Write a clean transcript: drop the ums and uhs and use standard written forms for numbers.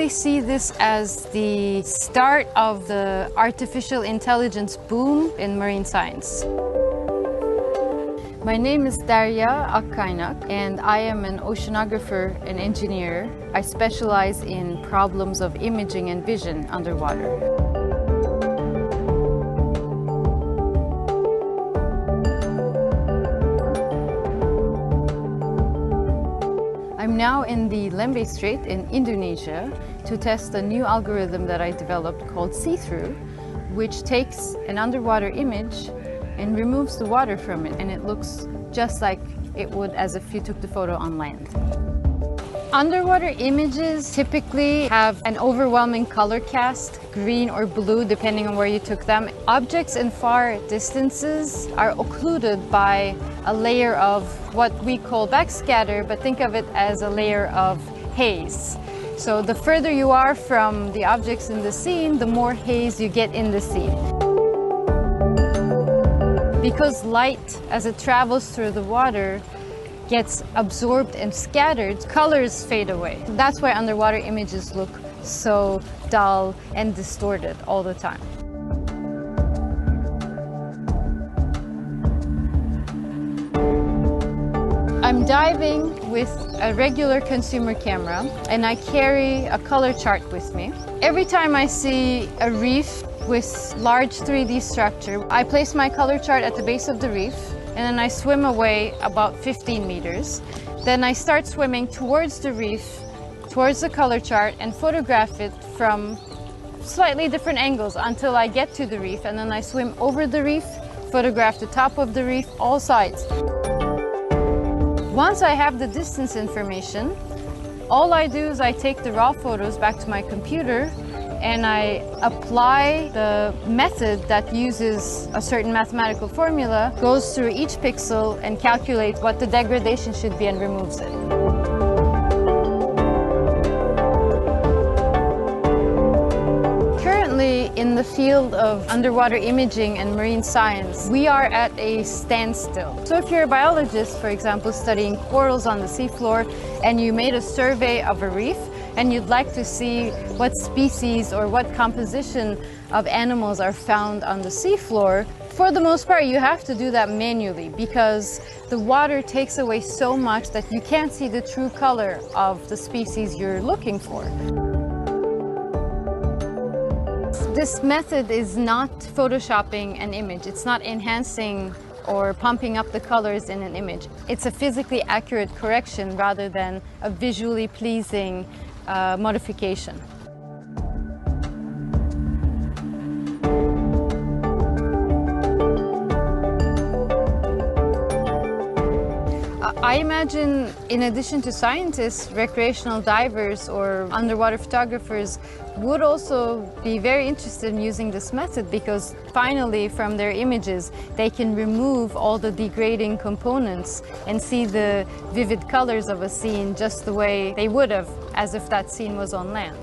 basically see this as the start of the artificial intelligence boom in marine science. My name is Derya Akkaynak, and I am an oceanographer and engineer. I specialize in problems of imaging and vision underwater. I'm now in the Lembeh Strait in Indonesia to test a new algorithm that I developed called See-Through, which takes an underwater image and removes the water from it, and it looks just like it would as if you took the photo on land. Underwater images typically have an overwhelming color cast, green or blue depending on where you took them. Objects in far distances are occluded by a layer of what we call backscatter, but think of it as a layer of haze. So the further you are from the objects in the scene, the more haze you get in the scene. Because light, as it travels through the water, gets absorbed and scattered, colors fade away. That's why underwater images look so dull and distorted all the time. I'm diving with a regular consumer camera, and I carry a color chart with me. Every time I see a reef with large 3D structure, I place my color chart at the base of the reef, and then I swim away about 15 meters. Then I start swimming towards the reef, towards the color chart, and photograph it from slightly different angles until I get to the reef, and then I swim over the reef, photograph the top of the reef, all sides. Once I have the distance information, all I do is I take the raw photos back to my computer and I apply the method that uses a certain mathematical formula, goes through each pixel and calculates what the degradation should be and removes it. Currently, in the field of underwater imaging and marine science, we are at a standstill. So if you're a biologist, for example, studying corals on the seafloor, and you made a survey of a reef, and you'd like to see what species or what composition of animals are found on the seafloor, for the most part you have to do that manually because the water takes away so much that you can't see the true color of the species you're looking for. This method is not photoshopping an image. It's not enhancing or pumping up the colors in an image. It's a physically accurate correction rather than a visually pleasing modification. I imagine, in addition to scientists, recreational divers or underwater photographers would also be very interested in using this method because finally from their images they can remove all the degrading components and see the vivid colors of a scene just the way they would have as if that scene was on land.